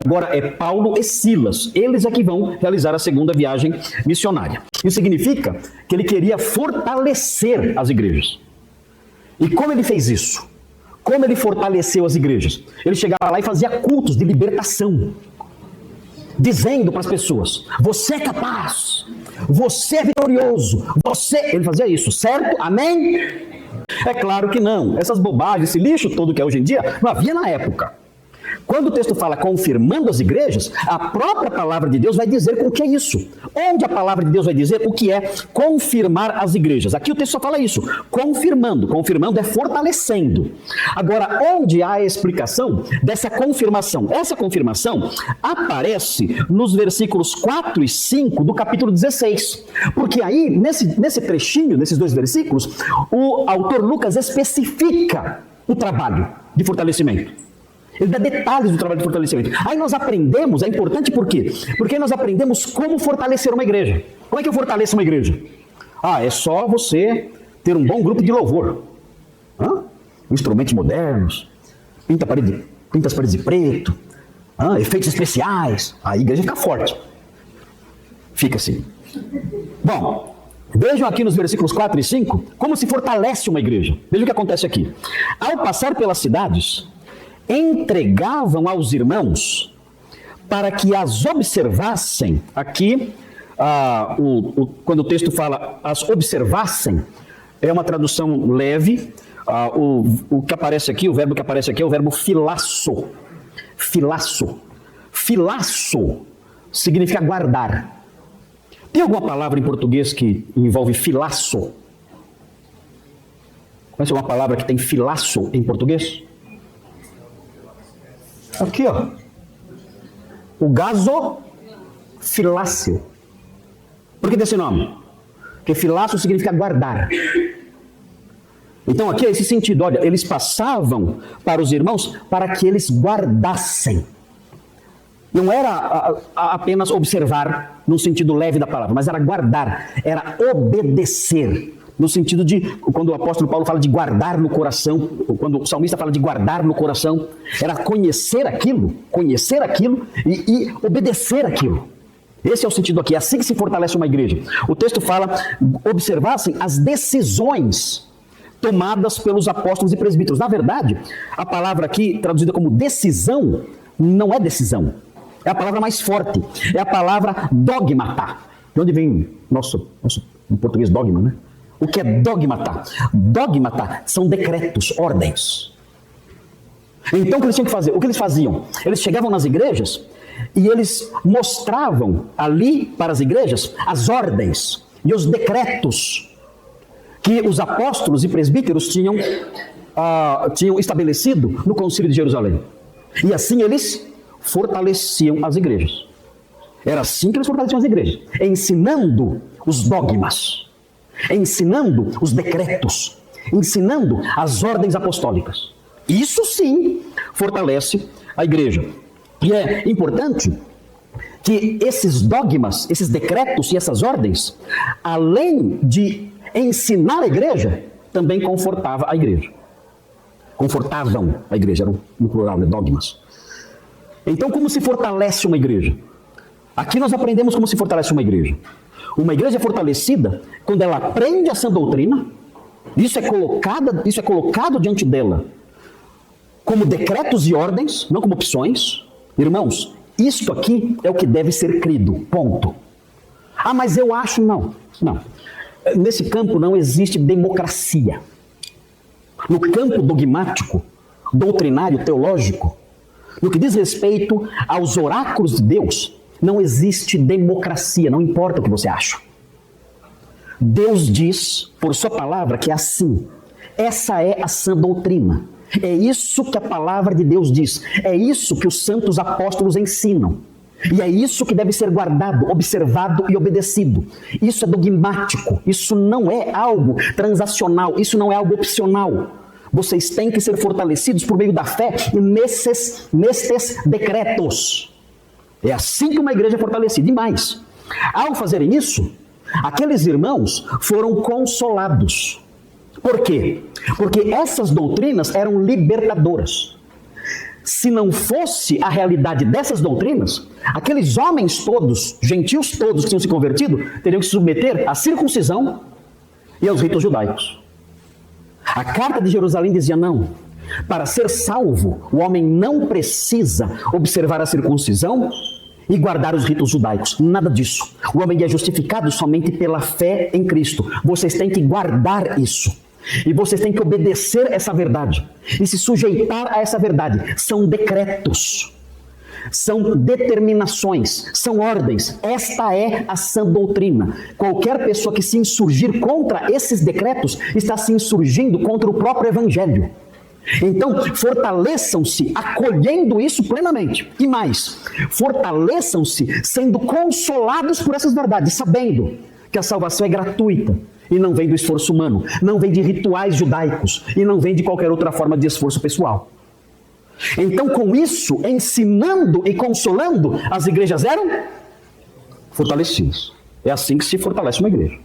Agora é Paulo e Silas. Eles é que vão realizar a segunda viagem missionária. Isso significa que ele queria fortalecer as igrejas. E como ele fez isso? Como ele fortaleceu as igrejas? Ele chegava lá e fazia cultos de libertação, dizendo para as pessoas: você é capaz, você é vitorioso, você... Ele fazia isso, certo? Amém? É claro que não. Essas bobagens, esse lixo todo que é hoje em dia, não havia na época. Quando o texto fala confirmando as igrejas, a própria palavra de Deus vai dizer o que é isso. Onde a palavra de Deus vai dizer o que é confirmar as igrejas. Aqui o texto só fala isso, confirmando. Confirmando é fortalecendo. Agora, onde há a explicação dessa confirmação? Essa confirmação aparece nos versículos 4 e 5 do capítulo 16. Porque aí, nesse trechinho, nesses dois versículos, o autor Lucas especifica o trabalho de fortalecimento. Ele dá detalhes do trabalho de fortalecimento. Aí nós aprendemos, é importante por quê? Porque nós aprendemos como fortalecer uma igreja. Como é que eu fortaleço uma igreja? É só você ter um bom grupo de louvor. Instrumentos modernos, pinta as paredes de preto, efeitos especiais. A igreja fica forte. Fica assim. Bom, vejam aqui nos versículos 4 e 5 como se fortalece uma igreja. Vejam o que acontece aqui. Ao passar pelas cidades, entregavam aos irmãos para que as observassem. Aqui, quando o texto fala as observassem, é uma tradução leve. O que aparece aqui, o verbo que aparece aqui é o verbo filasso. Filasso. Filasso significa guardar. Tem alguma palavra em português que envolve filasso? Conhece alguma palavra que tem filasso em português? Aqui, ó. O gasofiláceo. Por que desse nome? Porque filáceo significa guardar. Então aqui é esse sentido. Olha, eles passavam para os irmãos para que eles guardassem. Não era apenas observar no sentido leve da palavra, mas era guardar, era obedecer. No sentido de, quando o apóstolo Paulo fala de guardar no coração, quando o salmista fala de guardar no coração, era conhecer aquilo e obedecer aquilo. Esse é o sentido aqui, é assim que se fortalece uma igreja. O texto fala, observassem as decisões tomadas pelos apóstolos e presbíteros. Na verdade, a palavra aqui, traduzida como decisão, não é decisão. É a palavra mais forte, é a palavra dogmata. De onde vem nosso em português dogma, né? O que é dogmata? Dogmata são decretos, ordens. Então o que eles tinham que fazer? O que eles faziam? Eles chegavam nas igrejas e eles mostravam ali para as igrejas as ordens e os decretos que os apóstolos e presbíteros tinham estabelecido no Concílio de Jerusalém. E assim eles fortaleciam as igrejas. Era assim que eles fortaleciam as igrejas, ensinando os dogmas, ensinando os decretos, ensinando as ordens apostólicas. Isso sim fortalece a igreja. E é importante que esses dogmas, esses decretos e essas ordens, além de ensinar a igreja, também confortava a igreja. Confortavam a igreja, era no plural, né? Dogmas. Então, como se fortalece uma igreja? Aqui nós aprendemos como se fortalece uma igreja. Uma igreja é fortalecida quando ela aprende a sã doutrina, isso é colocado diante dela como decretos e ordens, não como opções. Irmãos, isto aqui é o que deve ser crido, ponto. Mas eu acho, não. Nesse campo não existe democracia. No campo dogmático, doutrinário, teológico, no que diz respeito aos oráculos de Deus, não existe democracia, não importa o que você acha. Deus diz, por sua palavra, que é assim. Essa é a sã doutrina. É isso que a palavra de Deus diz. É isso que os santos apóstolos ensinam. E é isso que deve ser guardado, observado e obedecido. Isso é dogmático. Isso não é algo transacional. Isso não é algo opcional. Vocês têm que ser fortalecidos por meio da fé nestes decretos. É assim que uma igreja é fortalecida. E mais, ao fazerem isso, aqueles irmãos foram consolados. Por quê? Porque essas doutrinas eram libertadoras. Se não fosse a realidade dessas doutrinas, aqueles homens todos, gentios todos que tinham se convertido, teriam que se submeter à circuncisão e aos ritos judaicos. A carta de Jerusalém dizia: não, para ser salvo, o homem não precisa observar a circuncisão e guardar os ritos judaicos. Nada disso. O homem é justificado somente pela fé em Cristo. Vocês têm que guardar isso. E vocês têm que obedecer essa verdade e se sujeitar a essa verdade. São decretos, são determinações, são ordens. Esta é a sã doutrina. Qualquer pessoa que se insurgir contra esses decretos está se insurgindo contra o próprio Evangelho. Então, fortaleçam-se acolhendo isso plenamente. E mais, fortaleçam-se sendo consolados por essas verdades, sabendo que a salvação é gratuita e não vem do esforço humano, não vem de rituais judaicos e não vem de qualquer outra forma de esforço pessoal. Então, com isso, ensinando e consolando, as igrejas eram fortalecidas. É assim que se fortalece uma igreja.